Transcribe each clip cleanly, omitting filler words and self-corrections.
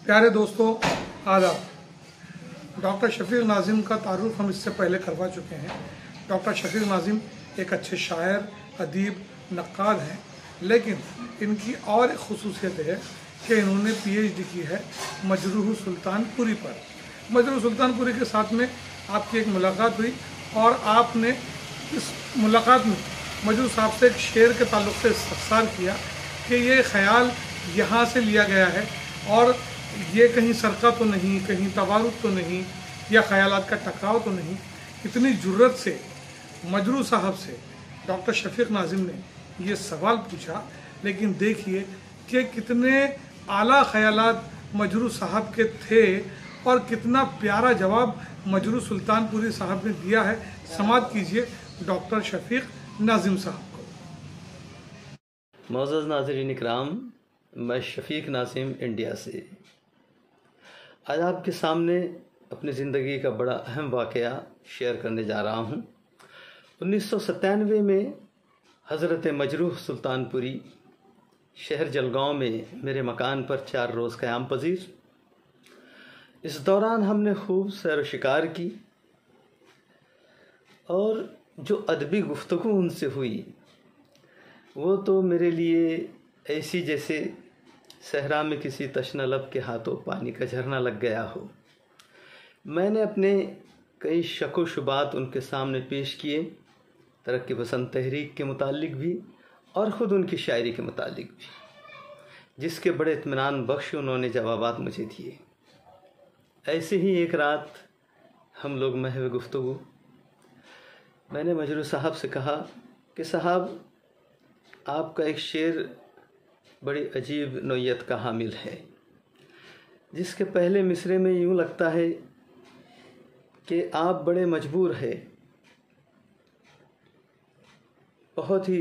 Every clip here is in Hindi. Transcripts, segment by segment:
प्यारे दोस्तों, आदाब। डॉक्टर शफीक नाज़िम का तारुफ हम इससे पहले करवा चुके हैं। डॉक्टर शफीक नाज़िम एक अच्छे शायर, अदीब, नक्काद हैं, लेकिन इनकी और एक खुसूसियत है कि इन्होंने PhD की है मजरूह सुल्तानपुरी पर। मजरूह सुल्तानपुरी के साथ में आपकी एक मुलाकात हुई और आपने इस मुलाकात में मजरूह साहब से एक शेर के ताल्लुक़ से इस्तफसार किया कि ये ख़याल यहाँ से लिया गया है और ये कहीं सरका तो नहीं, कहीं तवारुद तो नहीं, या ख़यालात का टकराव तो नहीं। इतनी जुर्रत से मजरूह साहब से डॉक्टर शफीक नाज़िम ने ये सवाल पूछा, लेकिन देखिए कि कितने आला ख़यालात मजरूह साहब के थे और कितना प्यारा जवाब मजरूह सुल्तानपुरी साहब ने दिया है। समाअत कीजिए डॉक्टर शफीक नाज़िम साहब को। मौजूद नाज़रीन इकराम, मैं शफीक नाज़िम इंडिया से आज आपके सामने अपनी ज़िंदगी का बड़ा अहम वाक़या शेयर करने जा रहा हूँ। 1997 में हज़रत मजरूह सुल्तानपुरी शहर जलगांव में मेरे मकान पर 4 रोज़ क़याम पजीर। इस दौरान हमने खूब सैर व शिकार की और जो अदबी गुफ्तगू उनसे हुई वो तो मेरे लिए ऐसी जैसे सहरा में किसी तशना लब के हाथों पानी का झरना लग गया हो। मैंने अपने कई शक व शुबात उनके सामने पेश किए, तरक्की पसंद तहरीक के मुतालिक भी और ख़ुद उनकी शायरी के मुतालिक भी, जिसके बड़े इत्मीनान बख्श उन्होंने जवाबात मुझे दिए। ऐसे ही एक रात हम लोग महव गुफ्तगू, मैंने मजरूह साहब से कहा कि साहब, आपका एक शेर बड़ी अजीब नोयत का हामिल है, जिसके पहले मिसरे में यूँ लगता है कि आप बड़े मजबूर है, बहुत ही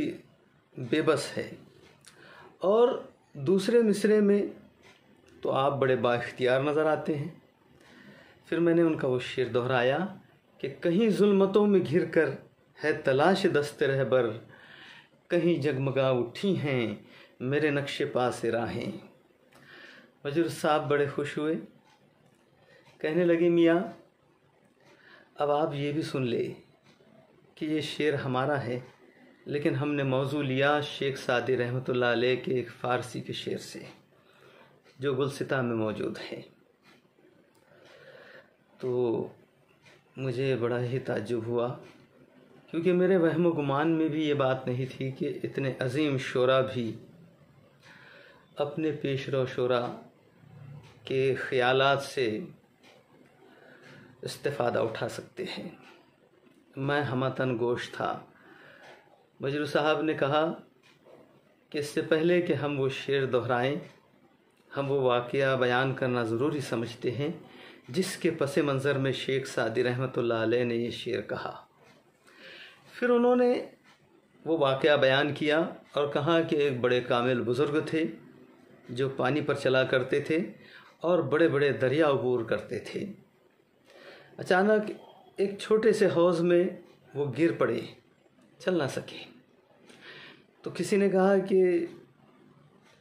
बेबस है, और दूसरे मिसरे में तो आप बड़े बाइख्तियार नज़र आते हैं। फिर मैंने उनका वो शेर दोहराया कि कहीं जुल्मतों में घिर कर है तलाश दस्ते रहबर, कहीं जगमगा उठी हैं मेरे नक्शे पास राहें। मजरूह साहब बड़े खुश हुए, कहने लगे मियाँ, अब आप ये भी सुन ले कि ये शेर हमारा है, लेकिन हमने मौजू लिया शेख सादी रहमतुल्लाह अलैह के एक फ़ारसी के शेर से जो गुलसिता में मौजूद है। तो मुझे बड़ा ही ताज्जुब हुआ, क्योंकि मेरे वहम व गुमान में भी ये बात नहीं थी कि इतने अजीम शोरा भी अपने पेशरो शोरा के ख़यालात से इस्तिफ़ादा उठा सकते हैं। मैं हमतन गोश था। मजरूह साहब ने कहा कि इससे पहले कि हम वो शेर दोहराएं, हम वो वाक़या बयान करना ज़रूरी समझते हैं जिसके पस मंज़र में शेख सादी रहमतुल्लाह अलैह ने ये शेर कहा। फिर उन्होंने वो वाक़या बयान किया और कहा कि एक बड़े कामिल बुज़ुर्ग थे जो पानी पर चला करते थे और बड़े बड़े दरिया अबूर करते थे। अचानक एक छोटे से हौज़ में वो गिर पड़े, चल ना सके। तो किसी ने कहा कि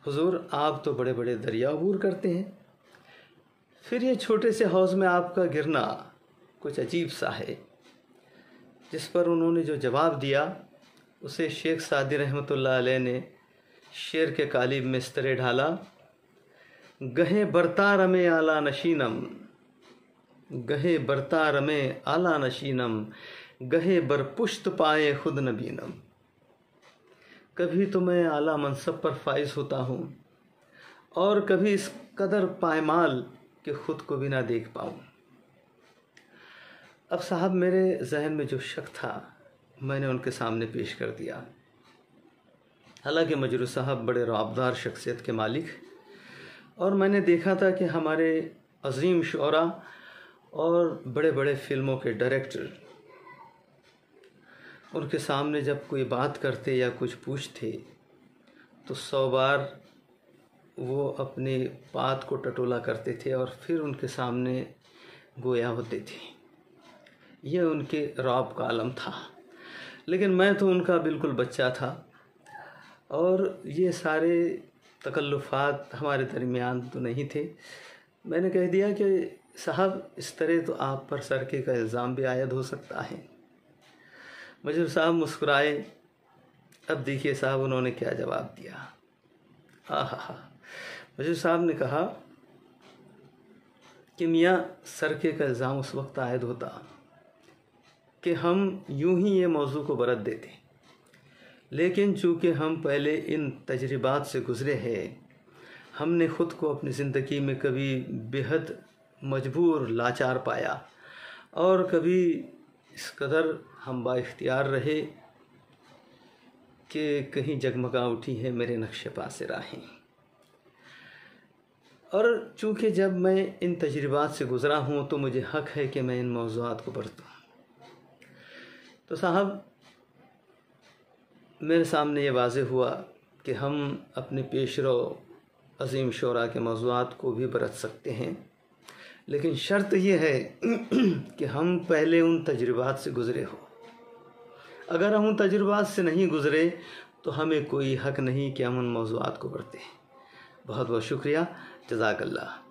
हुजूर, आप तो बड़े बड़े दरिया अबूर करते हैं, फिर ये छोटे से हौज़ में आपका गिरना कुछ अजीब सा है। जिस पर उन्होंने जो जवाब दिया उसे शेख सादी रहमतुल्लाह अलैह ने शेर के कालिब में इस तरह ढाला, गहे बरतार में आला नशीनम, गहे बरतार में आला नशीनम, गहे बरपुश्त पाए खुद नबीनम। कभी तो मैं आला मनसब पर फाइज होता हूँ और कभी इस कदर पायमाल कि खुद को भी ना देख पाऊँ। अब साहब, मेरे जहन में जो शक था मैंने उनके सामने पेश कर दिया। हालांकि मजरूह साहब बड़े रौबदार शख्सियत के मालिक, और मैंने देखा था कि हमारे अजीम शोरा और बड़े बड़े फिल्मों के डायरेक्टर उनके सामने जब कोई बात करते या कुछ पूछते तो 100 बार वो अपनी बात को टटोला करते थे और फिर उनके सामने गोया होते थे। यह उनके रौब का आलम था। लेकिन मैं तो उनका बिल्कुल बच्चा था और ये सारे तकल्लुफ़ात हमारे दरमियान तो नहीं थे। मैंने कह दिया कि साहब इस तरह तो आप पर सरके का इल्ज़ाम भी आयद हो सकता है। मजरूर साहब मुस्कुराए। अब देखिए साहब उन्होंने क्या जवाब दिया। हा। मजरूर साहब ने कहा कि मियाँ सरके का इल्ज़ाम उस वक्त आयद होता कि हम यूं ही ये मौजू को बरत देते, लेकिन चूँकि हम पहले इन तजर्बात से गुज़रे हैं, हमने ख़ुद को अपनी ज़िंदगी में कभी बेहद मजबूर लाचार पाया और कभी इस कदर हम बाइख्तियार रहे कि कहीं जगमगा उठी है मेरे नक्शे पा से राहें। और चूँकि जब मैं इन तजर्बात से गुज़रा हूँ तो मुझे हक़ है कि मैं इन मौज़ूआत को बरतूँ। तो साहब मेरे सामने ये वाज़ेह हुआ कि हम अपने पेशरो अज़ीम शोरा के मौज़ूआत को भी बरत सकते हैं, लेकिन शर्त यह है कि हम पहले उन तजर्बात से गुज़रे हो। अगर हम उन तजर्बात से नहीं गुज़रे तो हमें कोई हक़ नहीं कि हम उन मौज़ूआत को बरतें। बहुत बहुत शुक्रिया। जज़ाकल्लाह।